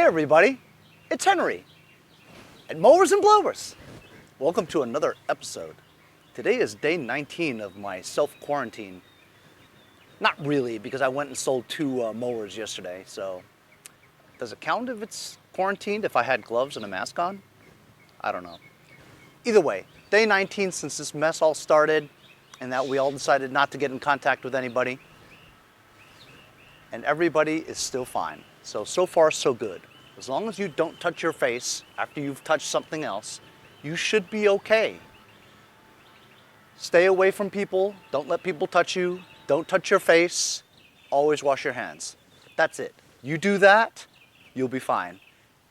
everybody, it's Henry at Mowers and Blowers. Welcome to another episode. Today is day 19 of my self-quarantine. Not really, because I went and sold two mowers yesterday, so does it count if it's quarantined if I had gloves and a mask on? I don't know. Either way, day 19 since this mess all started and that we all decided not to get in contact with anybody. And everybody is still fine. So far, so good. As long as you don't touch your face after you've touched something else, you should be okay. Stay away from people. Don't let people touch you. Don't touch your face. Always wash your hands. That's it. You do that, you'll be fine.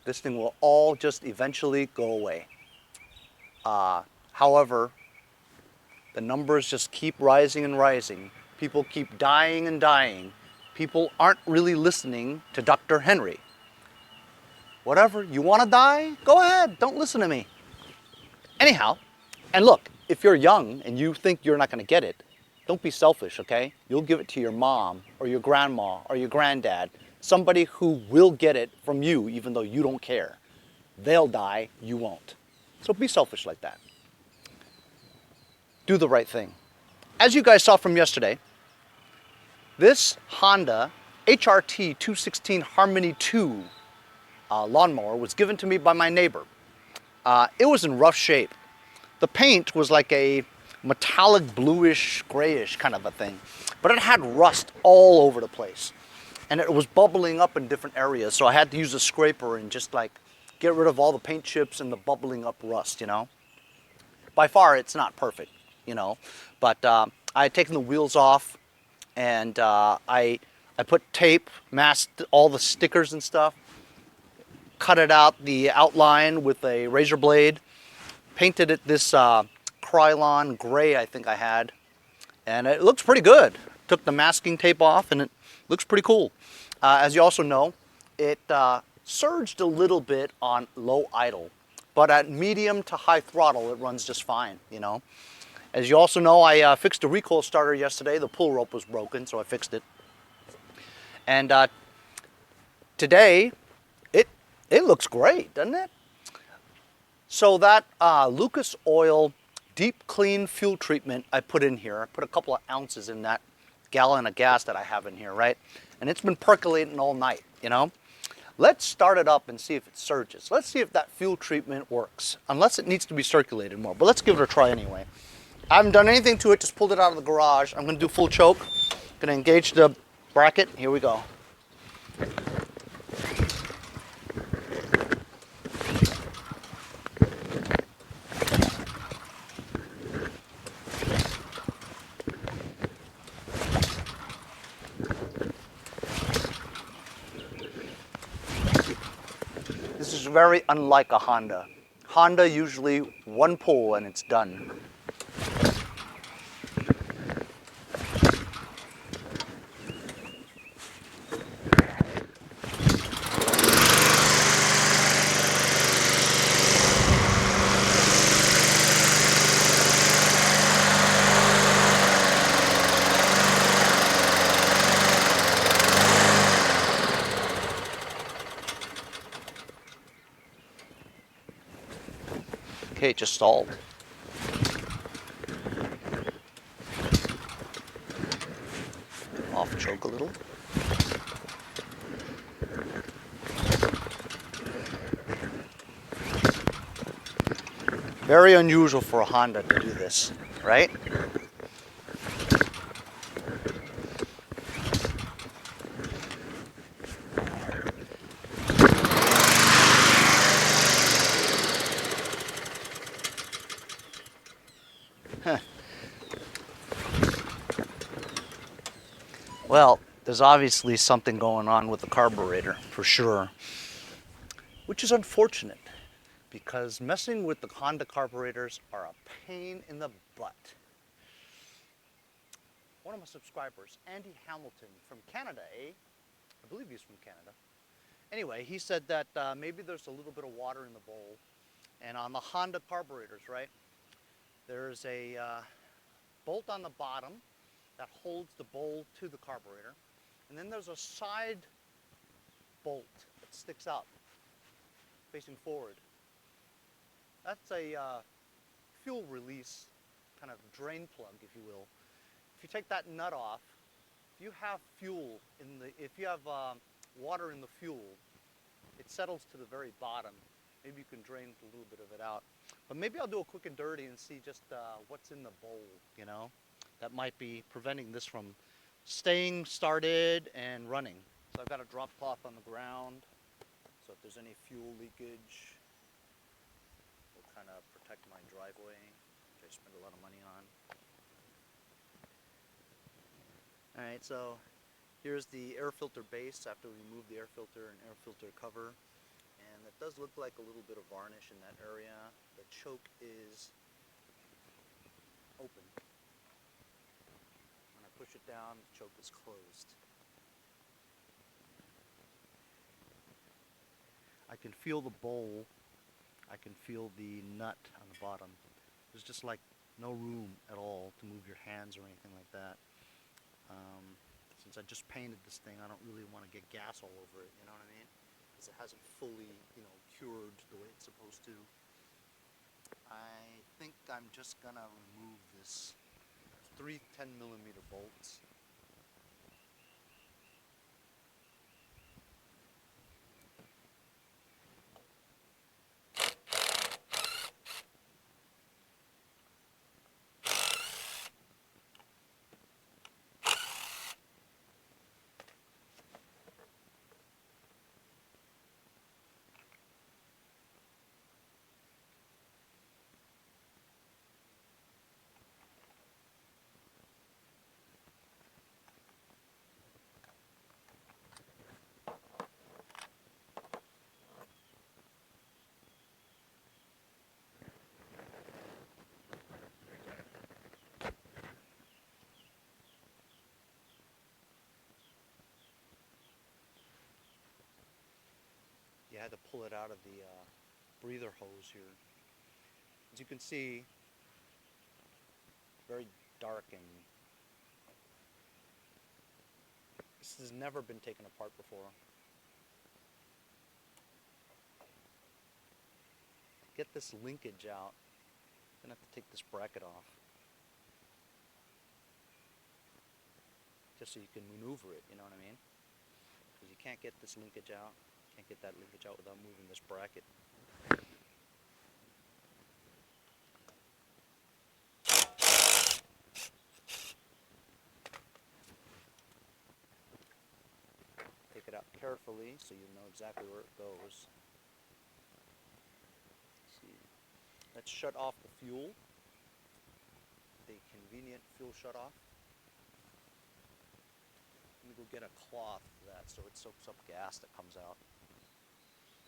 This thing will all just eventually go away. However, the numbers just keep rising and rising. People keep dying and dying. People aren't really listening to Dr. Henry. Whatever, you want to die? Go ahead, don't listen to me. Anyhow, and look, if you're young and you think you're not going to get it, don't be selfish, okay? You'll give it to your mom or your grandma or your granddad, somebody who will get it from you even though you don't care. They'll die, you won't. So be selfish like that. Do the right thing. As you guys saw from yesterday, this Honda HRT216 Harmony 2 lawnmower was given to me by my neighbor. It was in rough shape. The paint was like a metallic bluish, grayish kind of a thing, but it had rust all over the place. And it was bubbling up in different areas, so I had to use a scraper and just like get rid of all the paint chips and the bubbling up rust, you know. By far, it's not perfect, you know, but I had taken the wheels off, and I put tape, masked all the stickers and stuff, cut it out, the outline with a razor blade, painted it this Krylon gray I think I had, and it looks pretty good. Took the masking tape off and it looks pretty cool. As you also know, it surged a little bit on low idle, but at medium to high throttle it runs just fine, you know. As you also know, I fixed a recoil starter yesterday. The pull rope was broken, so I fixed it. And today, it looks great, doesn't it? So that Lucas Oil deep clean fuel treatment I put in here, I put a couple of ounces in that gallon of gas that I have in here, right? And it's been percolating all night, you know? Let's start it up and see if it surges. Let's see if that fuel treatment works, unless it needs to be circulated more. But let's give it a try anyway. I haven't done anything to it, just pulled it out of the garage. I'm going to do full choke. Going to engage the bracket. Here we go. This is very unlike a Honda. Honda usually one pull and it's done. Okay, it just stalled. Off choke a little. Very unusual for a Honda to do this, right? Well, there's obviously something going on with the carburetor, for sure, which is unfortunate because messing with the Honda carburetors are a pain in the butt. One of my subscribers, Andy Hamilton from Canada, I believe he's from Canada. Anyway, he said that maybe there's a little bit of water in the bowl, and on the Honda carburetors, right, there's a bolt on the bottom that holds the bowl to the carburetor. And then there's a side bolt that sticks out. facing forward. That's a fuel release kind of drain plug, if you will. If you take that nut off, if you have fuel in the, if you have water in the fuel, it settles to the very bottom. Maybe you can drain a little bit of it out. But maybe I'll do a quick and dirty and see just what's in the bowl, you know? That might be preventing this from staying started and running. So I've got a drop cloth on the ground. So if there's any fuel leakage, it'll kind of protect my driveway, which I spend a lot of money on. All right, so here's the air filter base after we remove the air filter and air filter cover. And it does look like a little bit of varnish in that area. The choke is open. When I push it down, the choke is closed. I can feel the bowl. I can feel the nut on the bottom. There's just like no room at all to move your hands or anything like that. Since I just painted this thing, I don't really want to get gas all over it, you know what I mean? Because it hasn't fully, you know, cured the way it's supposed to. I think I'm just gonna remove this. 3 10mm bolts. You had to pull it out of the breather hose here. As you can see, very dark, and this has never been taken apart before. Get this linkage out. I'm gonna have to take this bracket off, just so you can maneuver it, you know what I mean? Because you can't get this linkage out. Can't get that linkage out without moving this bracket. Take it out carefully so you know exactly where it goes. Let's see. Let's shut off the fuel. The convenient fuel shut off. Let me go get a cloth for that so it soaks up gas that comes out.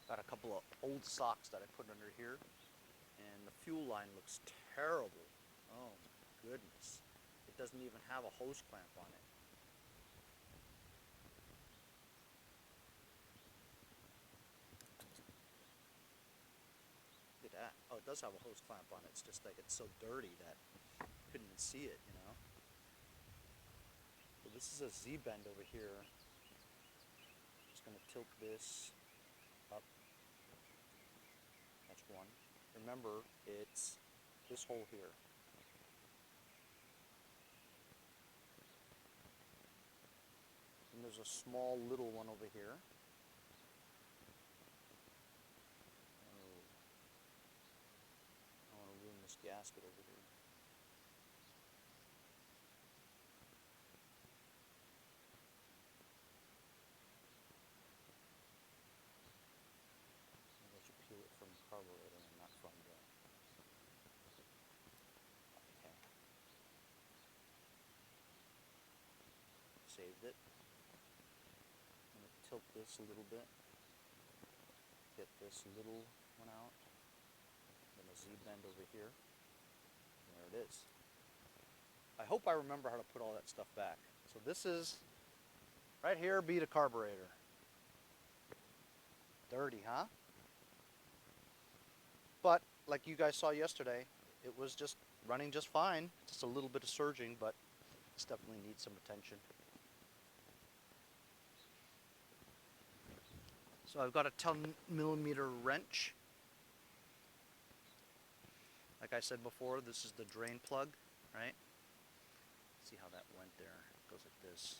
Got a couple of old socks that I put under here, and the fuel line looks terrible. Oh my goodness. It doesn't even have a hose clamp on it. Look at that. Oh, it does have a hose clamp on it. It's just like it's so dirty that you couldn't even see it, you know. So this is a Z-bend over here. Just gonna tilt this up. That's one. Remember, it's this hole here. And there's a small little one over here. Oh. I want to ruin this gasket over here. Peel it from the carburetor and not from the... Okay. Saved it. I'm going to tilt this a little bit. Get this little one out. Then a Z-bend over here. And there it is. I hope I remember how to put all that stuff back. So this is, right here, be the carburetor. Dirty, huh? But like you guys saw yesterday, it was just running just fine. Just a little bit of surging, but this definitely needs some attention. So I've got a 10mm wrench. Like I said before, this is the drain plug, right? See how that went there. It goes like this.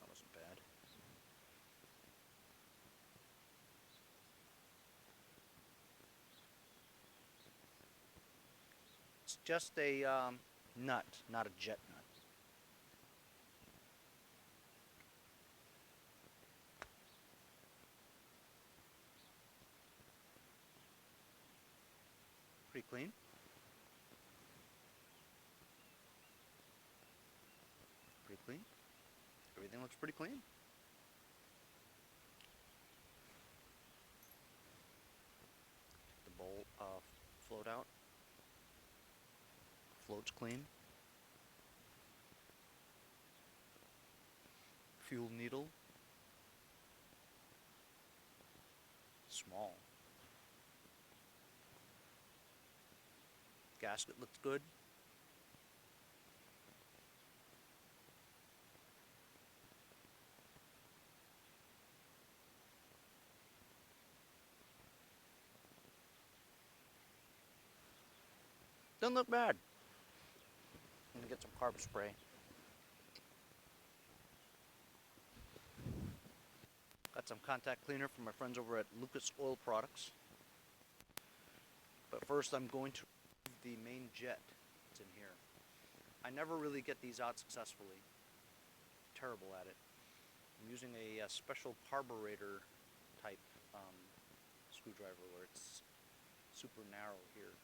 That wasn't bad. It's just a nut, not a jet nut. Pretty clean. Pretty clean. Everything looks pretty clean. The bowl float out. Float's clean. Fuel needle. Small. Gasket looks good. Doesn't look bad. I'm gonna get some carb spray. Got some contact cleaner from my friends over at Lucas Oil Products. But first I'm going to remove the main jet that's in here. I never really get these out successfully. Terrible at it. I'm using a special carburetor type screwdriver where it's super narrow here.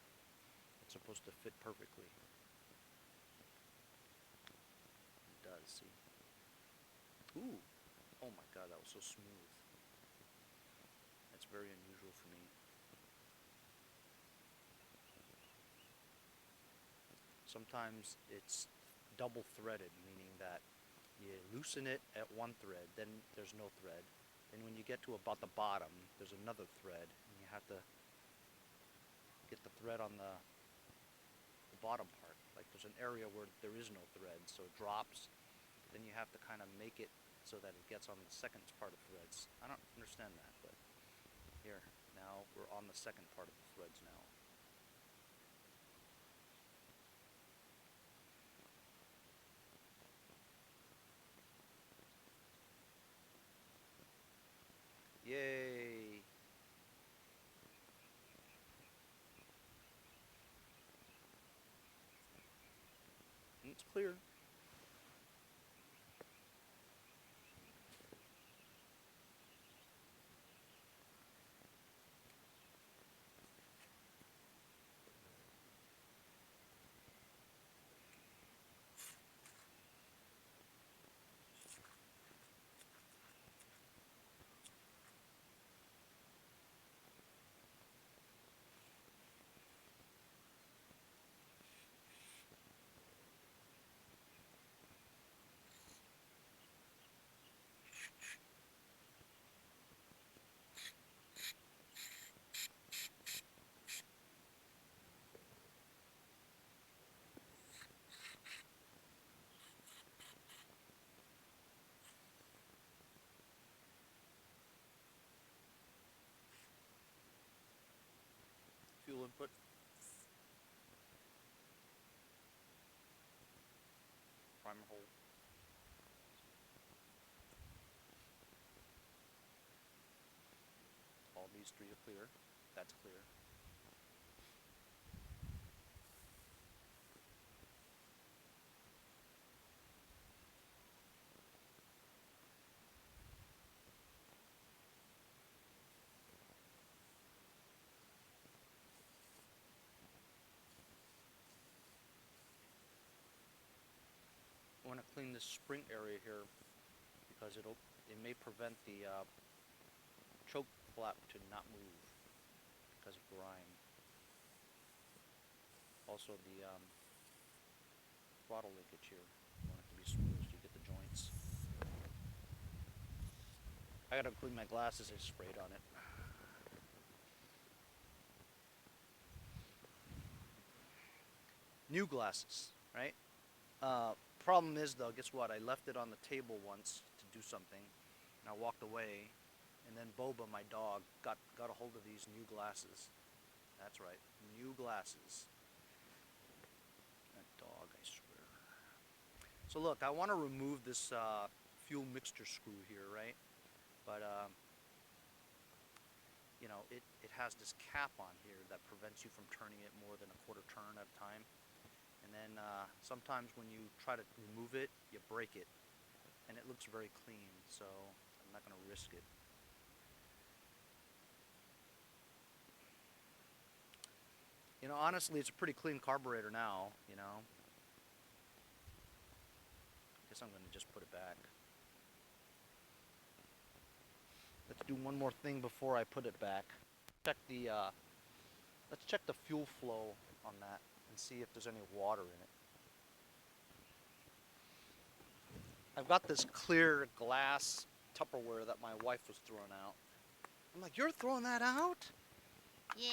It's supposed to fit perfectly. It does, see? Ooh! Oh my god, that was so smooth. That's very unusual for me. Sometimes it's double threaded, meaning that you loosen it at one thread, then there's no thread. Then when you get to about the bottom, there's another thread, and you have to get the thread on the bottom part. Like there's an area where there is no thread, so it drops. Then you have to kind of make it so that it gets on the second part of threads. I don't understand that, but here, now we're on the second part of the threads now. Yay! And it's clear. Fuel input. Primer hole. All these three are clear. That's clear. I want to clean this spring area here because it may prevent the choke flap to not move because of grime. Also the throttle linkage here, you want it to be smooth so you get the joints. I gotta clean my glasses I sprayed on it. New glasses, right? Problem is though, guess what? I left it on the table once to do something, and I walked away, and then Boba, my dog, got a hold of these new glasses. That's right, new glasses. That dog, I swear. So look, I want to remove this fuel mixture screw here, right? But you know, it has this cap on here that prevents you from turning it more than a quarter turn at a time. And then sometimes when you try to remove it, you break it. And it looks very clean, so I'm not going to risk it. You know, honestly, it's a pretty clean carburetor now, you know. I guess I'm going to just put it back. Let's do one more thing before I put it back. Check the, let's check the fuel flow on that and see if there's any water in it. I've got this clear glass Tupperware that my wife was throwing out. I'm like, you're throwing that out? Yeah,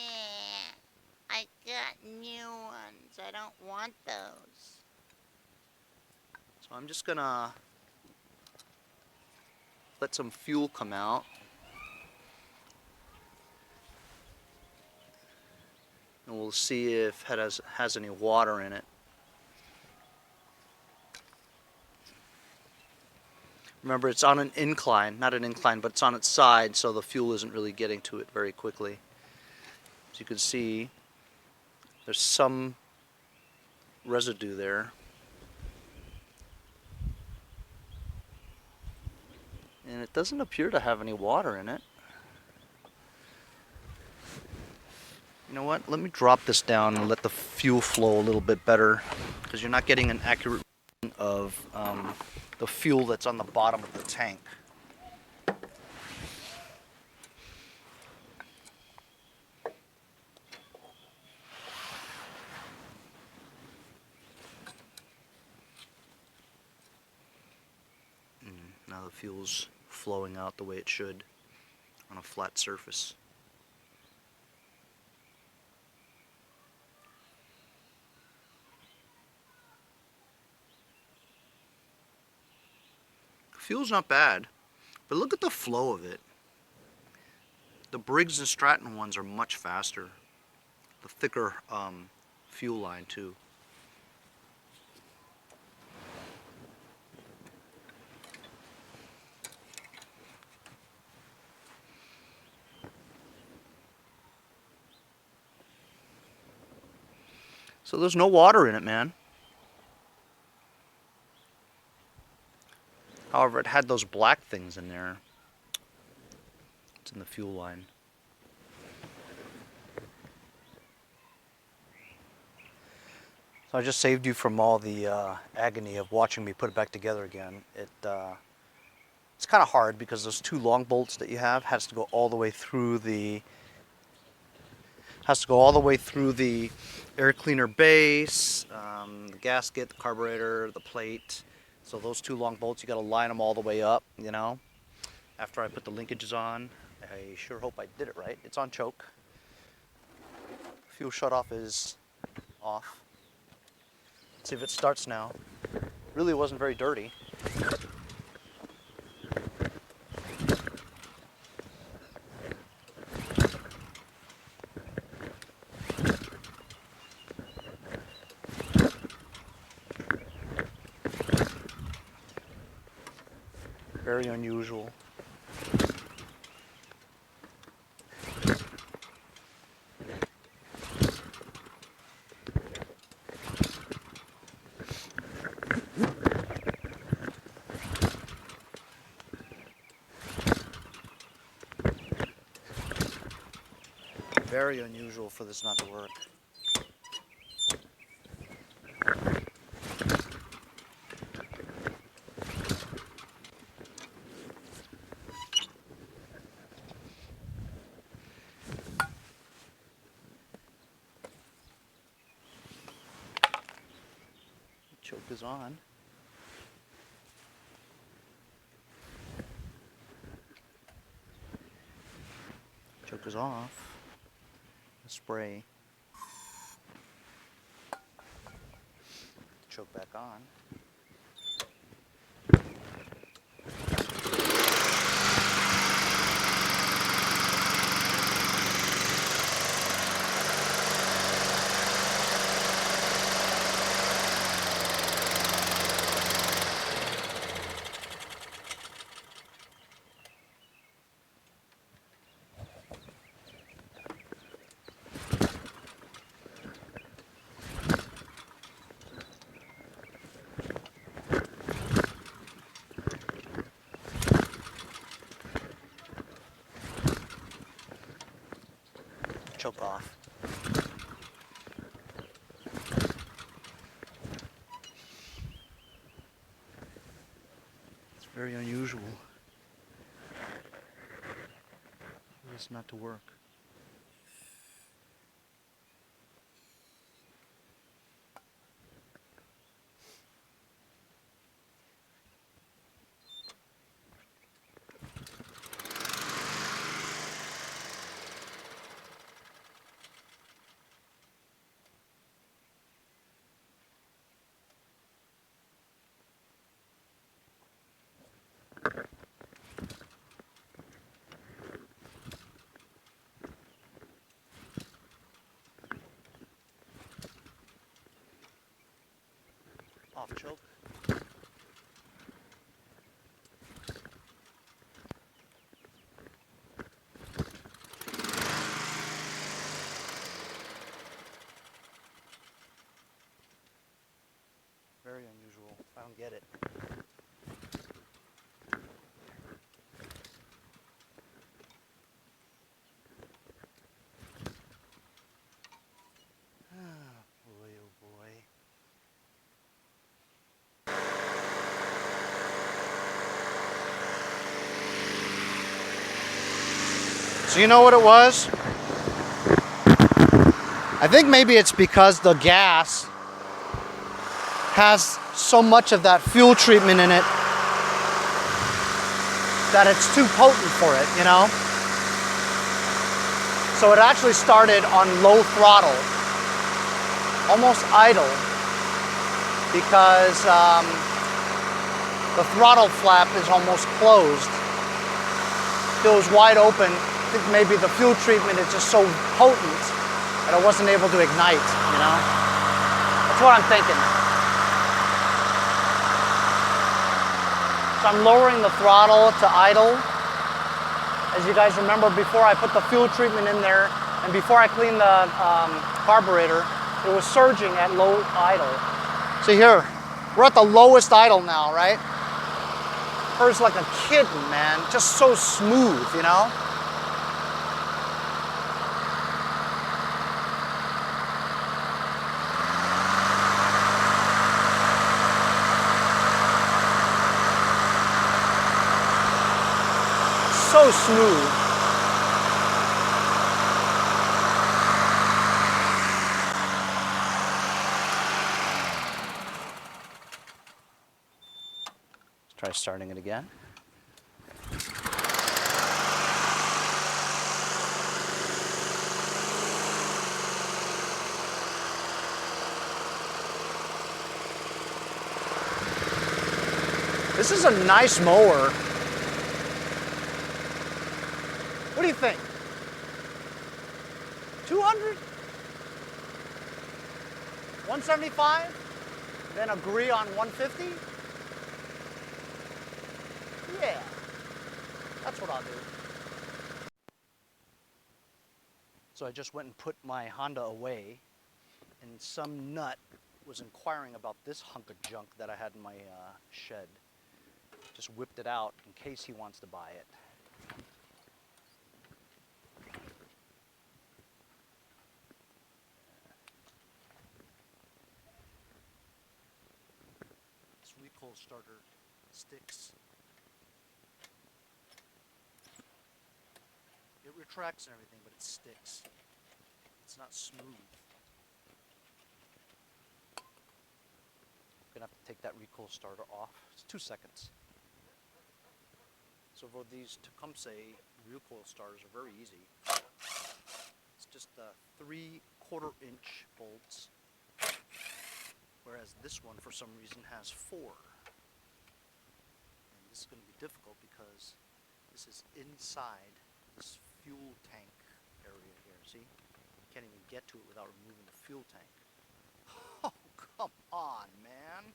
I got new ones. I don't want those. So I'm just gonna let some fuel come out. And we'll see if it has any water in it. Remember, it's on an incline, not an incline, but it's on its side, so the fuel isn't really getting to it very quickly. As you can see, there's some residue there. And it doesn't appear to have any water in it. You know what? Let me drop this down and let the fuel flow a little bit better, because you're not getting an accurate reading of the fuel that's on the bottom of the tank. Now the fuel's flowing out the way it should on a flat surface. Fuel's not bad, but look at the flow of it. The Briggs and Stratton ones are much faster. The thicker fuel line too. So there's no water in it, man. However, it had those black things in there. It's in the fuel line. So I just saved you from all the agony of watching me put it back together again. It's kind of hard because those two long bolts that you have has to go all the way through the air cleaner base, the gasket, the carburetor, the plate. So those two long bolts, you got to line them all the way up, you know. After I put the linkages on, I sure hope I did it right. It's on choke. Fuel shutoff is off. Let's see if it starts now. Really wasn't very dirty. Very unusual. Very unusual for this not to work. Choke is on. choke is off. The spray. Choke back on. Choke off. It's very unusual for this not to work. Off choke. Very unusual. I don't get it. Boy, oh boy. So you know what it was? I think maybe it's because the gas has so much of that fuel treatment in it that it's too potent for it, you know? So it actually started on low throttle, almost idle, because the throttle flap is almost closed. Feels wide open. I think maybe the fuel treatment is just so potent that it wasn't able to ignite, you know? That's what I'm thinking. So I'm lowering the throttle to idle. As you guys remember, before I put the fuel treatment in there and before I cleaned the carburetor, it was surging at low idle. See here, we're at the lowest idle now, right? Purrs like a kitten, man. Just so smooth, you know? So smooth. Let's try starting it again. This is a nice mower. What do you think? 200? 175? Then agree on 150? Yeah, that's what I'll do. So I just went and put my Honda away, and some nut was inquiring about this hunk of junk that I had in my shed. Just whipped it out in case he wants to buy it. This recoil starter sticks. It retracts and everything, but it sticks. It's not smooth. I'm gonna have to take that recoil starter off. It's 2 seconds. So for these Tecumseh recoil starters are very easy. just 3/4-inch bolts, whereas this one for some reason has 4. And this is going to be difficult because this is inside this fuel tank area here. See? You can't even get to it without removing the fuel tank. Oh, come on, man.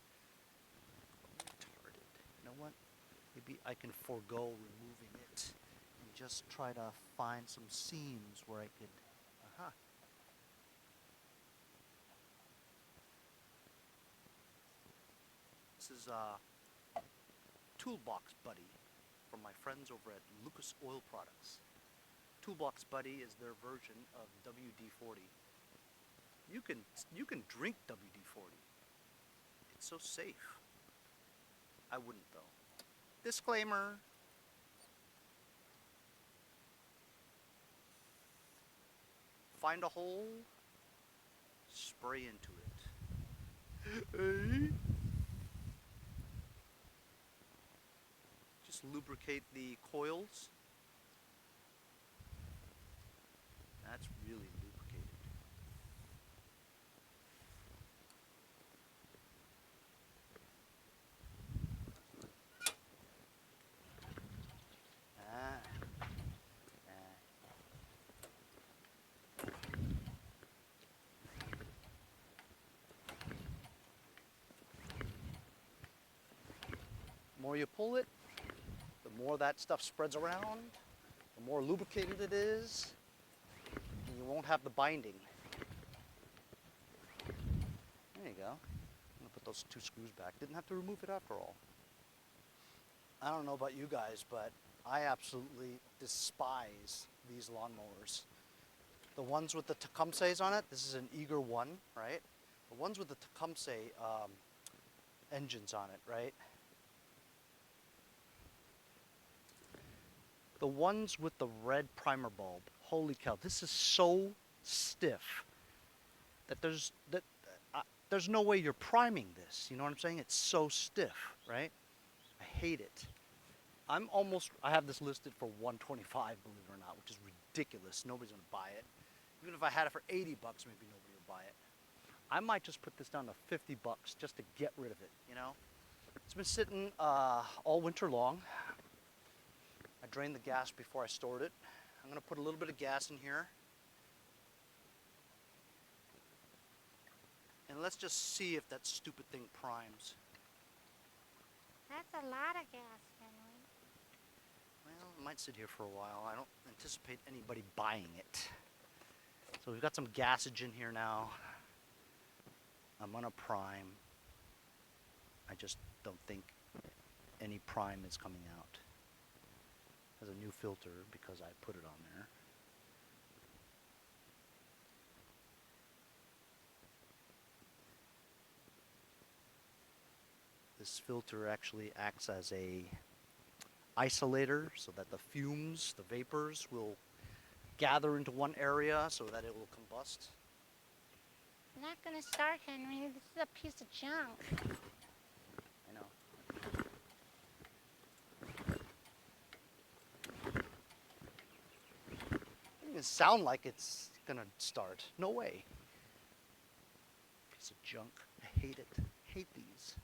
Retarded. You know what? Maybe I can forego removing it and just try to find some seams where I could... This is Toolbox Buddy from my friends over at Lucas Oil Products. Toolbox Buddy is their version of WD-40. You can drink WD-40. It's so safe. I wouldn't though. Disclaimer. Find a hole, spray into it. Just lubricate the coils. That's really lubricated. The more you pull it, the more that stuff spreads around, the more lubricated it is, and you won't have the binding. There you go. I'm gonna put those 2 screws back. Didn't have to remove it after all. I don't know about you guys, but I absolutely despise these lawnmowers. The ones with the Tecumsehs on it, this is an Eager 1, right? The ones with the Tecumseh engines on it, right? The ones with the red primer bulb, holy cow, this is so stiff that there's no way you're priming this. You know what I'm saying? It's so stiff, right? I hate it. I have this listed for $125, believe it or not, which is ridiculous. Nobody's gonna buy it. Even if I had it for $80, maybe nobody would buy it. I might just put this down to $50 just to get rid of it, you know? It's been sitting all winter long. I drained the gas before I stored it. I'm gonna put a little bit of gas in here. And let's just see if that stupid thing primes. That's a lot of gas, Henry. Well, it might sit here for a while. I don't anticipate anybody buying it. So we've got some gasage in here now. I'm gonna prime. I just don't think any prime is coming out. Has a new filter because I put it on there. This filter actually acts as a isolator so that the fumes, the vapors, will gather into one area so that it will combust. I'm not gonna start, Henry. This is a piece of junk. I know. It doesn't sound like it's gonna start. No way. Piece of junk. I hate it. Hate these.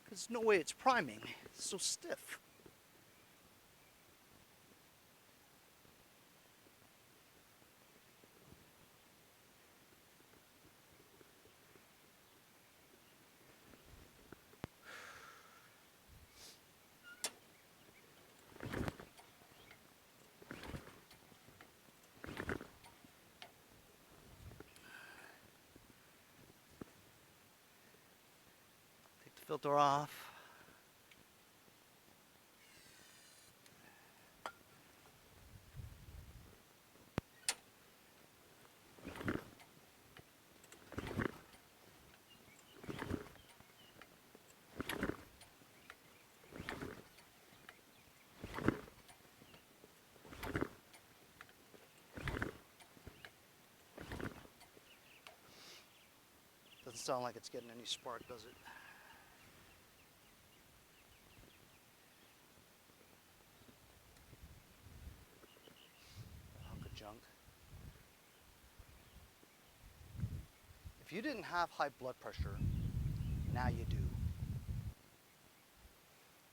There's no way it's priming. It's so stiff. Take the filter off. Doesn't sound like it's getting any spark, does it? you didn't have high blood pressure, now you do.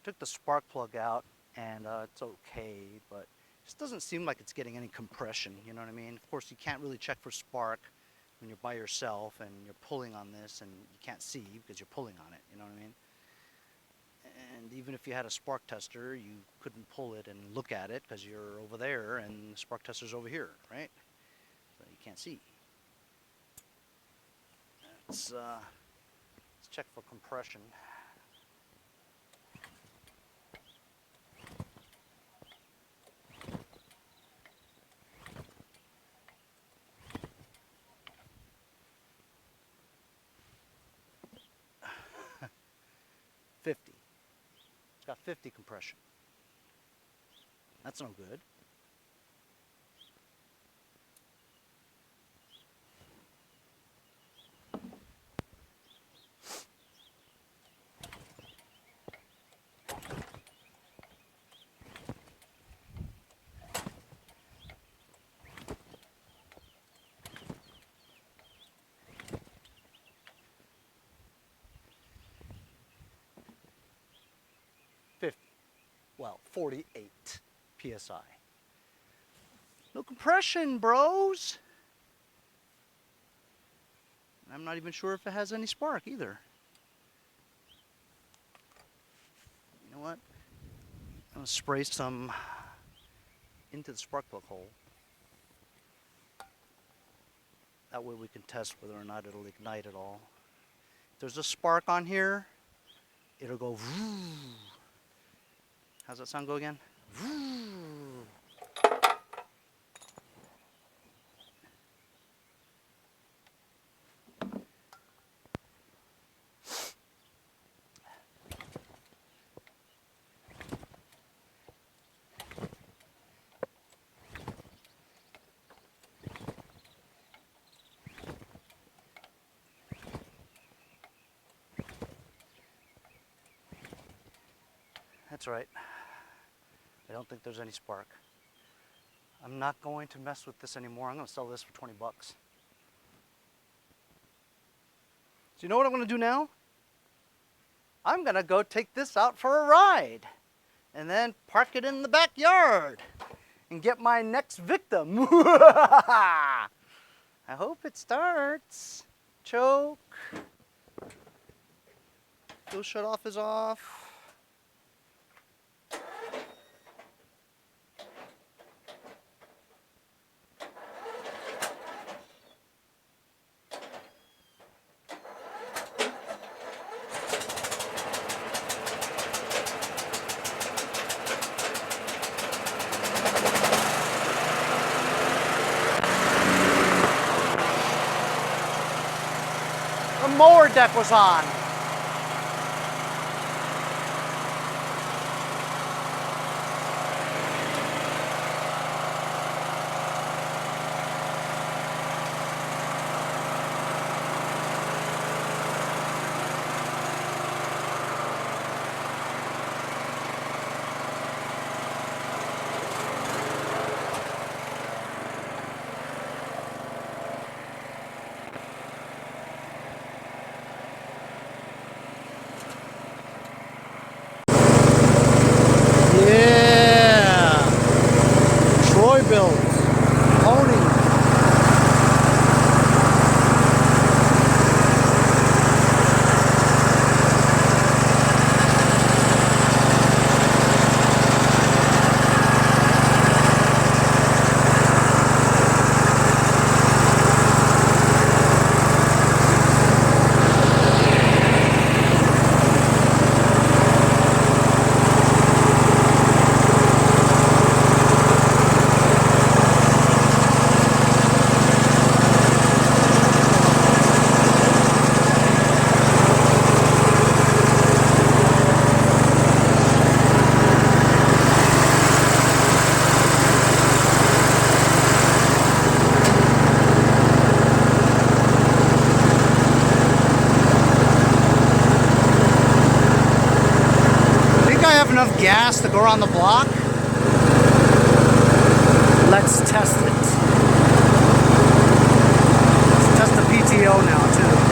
Took the spark plug out, and it's okay, but it just doesn't seem like it's getting any compression, you know what I mean? Of course, you can't really check for spark when you're by yourself and you're pulling on this and you can't see because you're pulling on it, you know what I mean? And even if you had a spark tester, you couldn't pull it and look at it because you're over there and the spark tester's over here, right? So you can't see. Let's check for compression. It's got 50 compression. That's no good. Well, 48 PSI. No compression, bros. I'm not even sure if it has any spark either. You know what? I'm gonna spray some into the spark plug hole. That way we can test whether or not it'll ignite at all. If there's a spark on here, it'll go vroom. How's that sound go again? That's right. I don't think there's any spark. I'm not going to mess with this anymore. I'm going to sell this for 20 bucks. So you know what I'm going to do now? I'm going to go take this out for a ride and then park it in the backyard and get my next victim. I hope it starts. Choke. Fuel shut off is off. The mower deck was on. Bilt. Pony. Enough gas to go around the block. Let's test it. Let's test the PTO now too.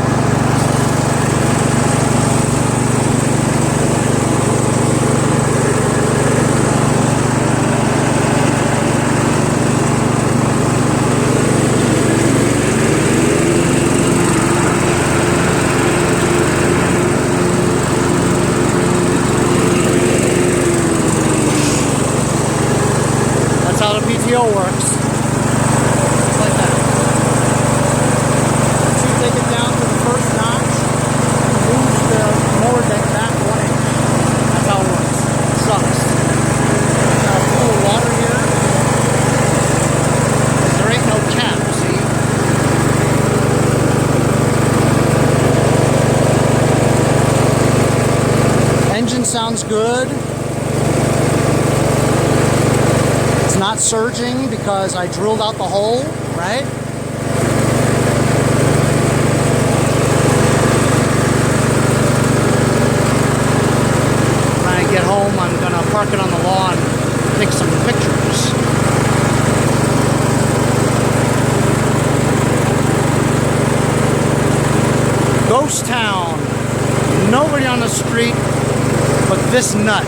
sounds good. It's not surging because I drilled out the hole, right? When I get home, I'm gonna park it on the lawn and take some pictures. Ghost town. Nobody on the street but this nut.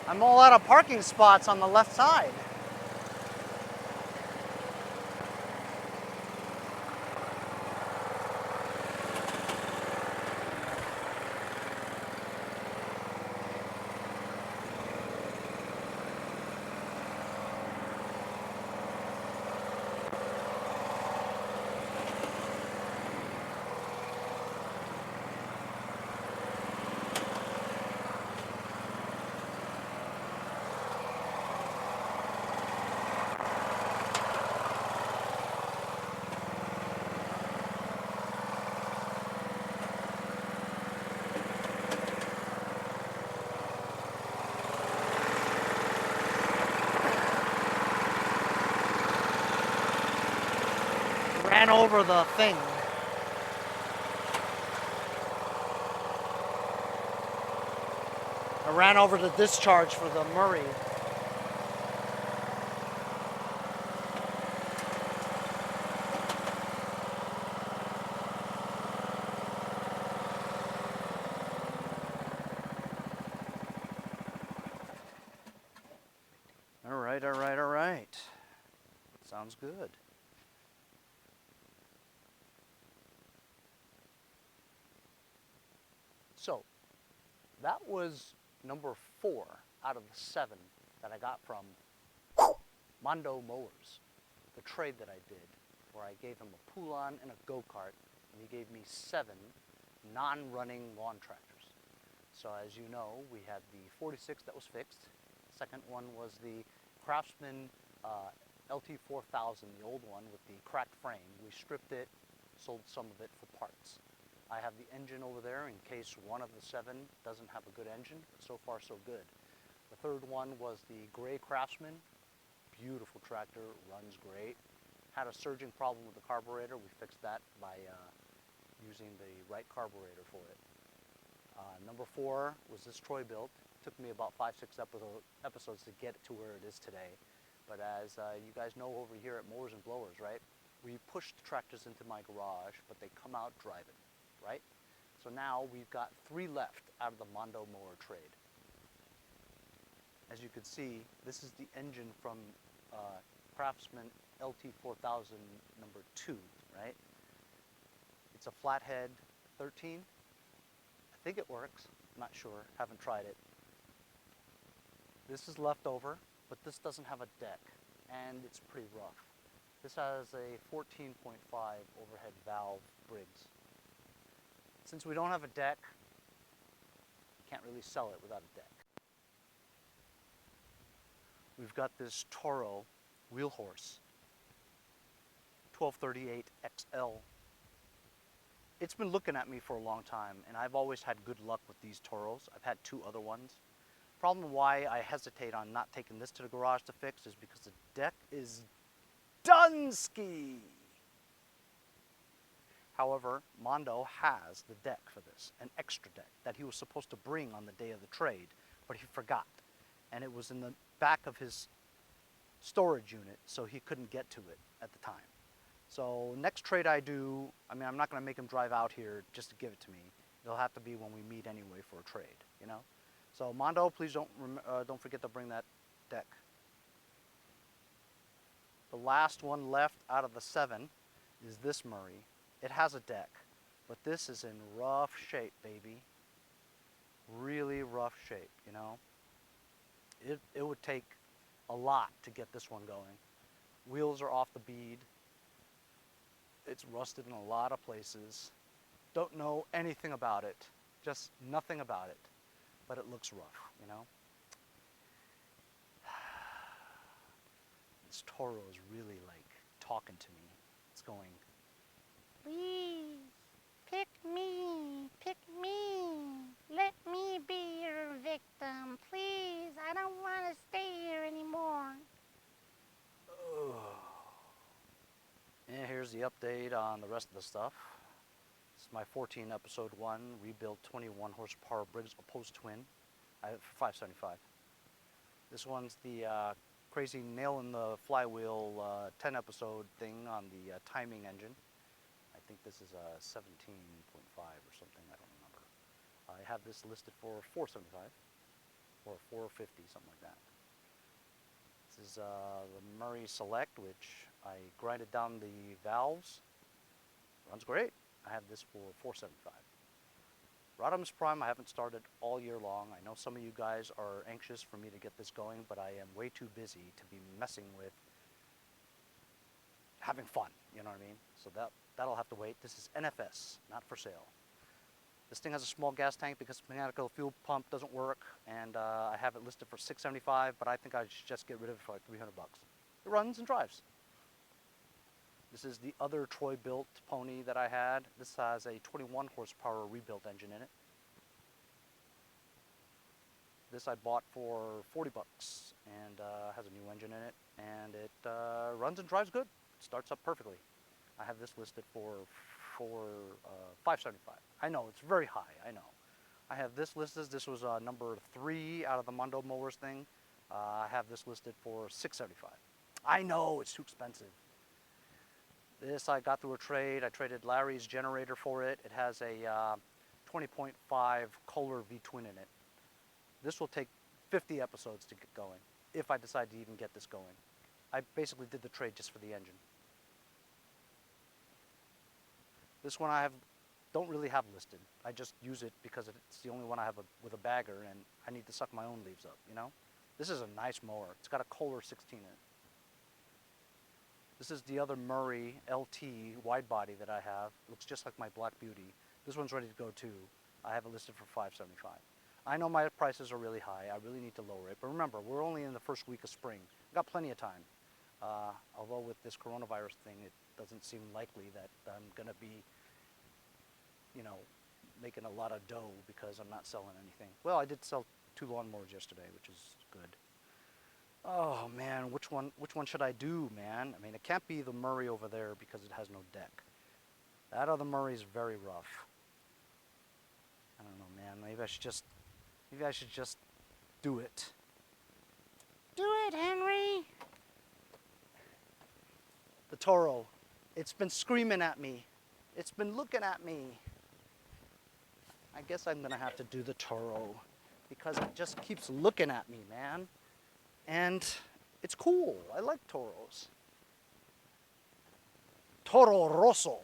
I'm all out of parking spots on the left side. Ran over the thing. I ran over the discharge for the Murray. All right. Sounds good. So, that was number 4 out of the 7 that I got from Mando Mowers, the trade that I did, where I gave him a pull-on and a go-kart, and he gave me 7 non-running lawn tractors. So as you know, we had the 46 that was fixed. The second one was the Craftsman LT4000, the old one with the cracked frame. We stripped it, sold some of it for parts. I have the engine over there in case one of the 7 doesn't have a good engine, but so far so good. The third one was the gray Craftsman. Beautiful tractor, runs great. Had a surging problem with the carburetor. We fixed that by using the right carburetor for it. Number 4 was this Troy Bilt. Took me about 5-6 episodes to get it to where it is today. But as you guys know over here at Mowers and Blowers, right? We push the tractors into my garage, but they come out driving, right? So now we've got 3 left out of the Mando Mower trade. As you can see, this is the engine from Craftsman LT4000 number 2, right? It's a flathead 13. I think it works. I'm not sure, haven't tried it. This is leftover, but this doesn't have a deck, and it's pretty rough. This has a 14.5 overhead valve Briggs. Since we don't have a deck, can't really sell it without a deck. We've got this Toro wheel horse, 1238 XL. It's been looking at me for a long time, and I've always had good luck with these Toros. I've had 2 other ones. Problem why I hesitate on not taking this to the garage to fix is because the deck is Dunsky. However, Mando has the deck for this, an extra deck that he was supposed to bring on the day of the trade, but he forgot. And it was in the back of his storage unit, so he couldn't get to it at the time. So next trade I do, I mean, I'm not going to make him drive out here just to give it to me. It'll have to be when we meet anyway for a trade, you know? So Mando, please don't forget to bring that deck. The last one left out of the 7 is this Murray. It has a deck, but this is in rough shape, baby. Really rough shape, you know? It would take a lot to get this one going. Wheels are off the bead. It's rusted in a lot of places. Don't know anything about it, just nothing about it, but it looks rough, you know? This Toro is really like talking to me. It's going, Please, pick me, let me be your victim, please, I don't want to stay here anymore. ugh. And here's the update on the rest of the stuff. This is my 14 episode 1 rebuilt 21 horsepower Briggs opposed twin for $575. This one's the crazy nail in the flywheel 10 episode thing on the timing engine. I think this is a 17.5 or something, I don't remember. I have this listed for $475 or $450, something like that. This is the Murray Select, which I grinded down the valves. Runs great. I have this for $475. Rodimus Prime I haven't started all year long. I know some of you guys are anxious for me to get this going, but I am way too busy to be messing with having fun, you know what I mean? So that'll have to wait. This is NFS, not for sale. This thing has a small gas tank because mechanical fuel pump doesn't work, and I have it listed for $675, but I think I should just get rid of it for like $300. It runs and drives. This is the other Troy Bilt pony that I had. This has a 21 horsepower rebuilt engine in it. This I bought for $40 and has a new engine in it, and it runs and drives good. It starts up perfectly. I have this listed for $575. I know, it's very high, I know. I have this listed, this was number 3 out of the Mando Mowers thing. I have this listed for $675. I know, it's too expensive. This I got through a trade. I traded Larry's generator for it. It has a 20.5 Kohler V-twin in it. This will take 50 episodes to get going, if I decide to even get this going. I basically did the trade just for the engine. This one don't really have listed. I just use it because it's the only one I have with a bagger, and I need to suck my own leaves up, you know? This is a nice mower. It's got a Kohler 16 in it. This is the other Murray LT wide body that I have. It looks just like my Black Beauty. This one's ready to go too. I have it listed for $575. I know my prices are really high. I really need to lower it. But remember, we're only in the first week of spring. I've got plenty of time. Although with this coronavirus thing, it doesn't seem likely that I'm going to be, you know, making a lot of dough because I'm not selling anything. Well, I did sell 2 lawnmowers yesterday, which is good. Oh man, which one should I do, man? I mean, it can't be the Murray over there because it has no deck. That other Murray is very rough. I don't know, man. Maybe I should just do it. Do it, Henry. The Toro, it's been screaming at me. It's been looking at me. I guess I'm gonna have to do the Toro because it just keeps looking at me, man. And it's cool. I like Toros. Toro Rosso.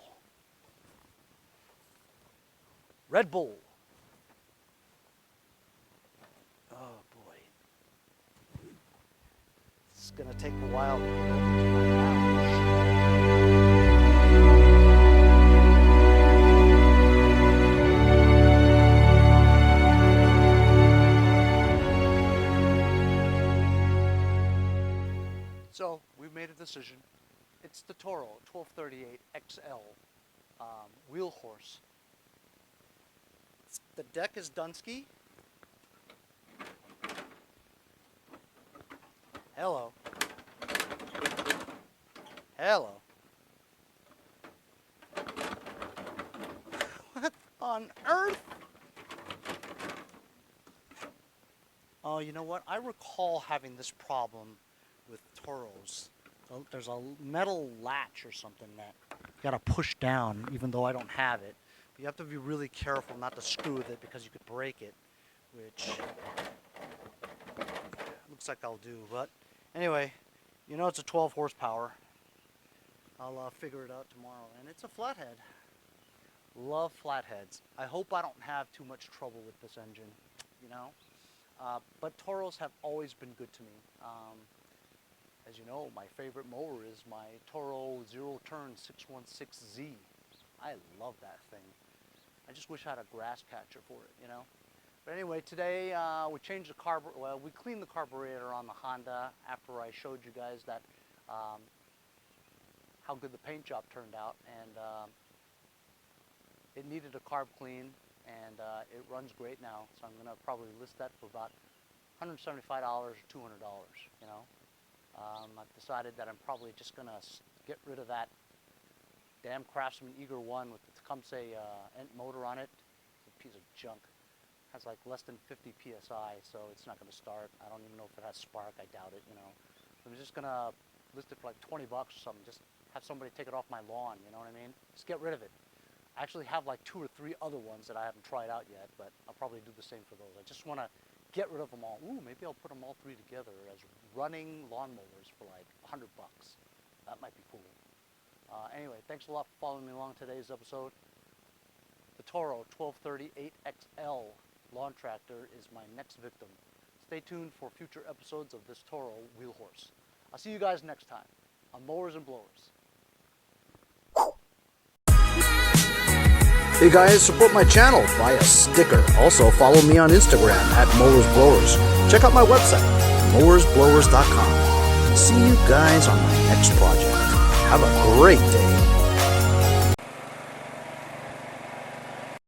Red Bull. Oh boy. It's gonna take a while to get over to my lounge. So we've made a decision. It's the Toro 1238 XL wheel horse. The deck is Dunsky. Hello. Hello. on earth? Oh, you know what? I recall having this problem with Toros. There's a metal latch or something that you gotta push down, even though I don't have it. You have to be really careful not to screw with it because you could break it, which looks like I'll do. But anyway, you know it's a 12 horsepower. I'll figure it out tomorrow. And it's a flathead. Love flatheads. I hope I don't have too much trouble with this engine, you know. But Toros have always been good to me. As you know, my favorite mower is my Toro Zero Turn 616Z. I love that thing. I just wish I had a grass catcher for it, you know. But anyway, today we changed the carburetor. Well, we cleaned the carburetor on the Honda after I showed you guys that how good the paint job turned out, and it needed a carb clean, and it runs great now. So I'm gonna probably list that for about $175 or $200, you know. I've decided that I'm probably just gonna get rid of that damn Craftsman Eager 1 with the Tecumseh motor on it. It's a piece of junk. It has like less than 50 PSI, so it's not gonna start. I don't even know if it has spark. I doubt it, you know. So I'm just gonna list it for like 20 bucks or something. Just have somebody take it off my lawn, you know what I mean? Just get rid of it. I actually have like 2 or 3 other ones that I haven't tried out yet, but I'll probably do the same for those. I just wanna get rid of them all. Ooh, maybe I'll put them all 3 together as running lawnmowers for like 100 bucks. That might be cool. Anyway, thanks a lot for following me along today's episode. The Toro 1230 8XL lawn tractor is my next victim. Stay tuned for future episodes of this Toro wheel horse. I'll see you guys next time on Mowers and Blowers. Hey guys, support my channel, buy a sticker. Also follow me on Instagram at Mowers Blowers. Check out my website, mowersblowers.com. See you guys on my next project. Have a great day.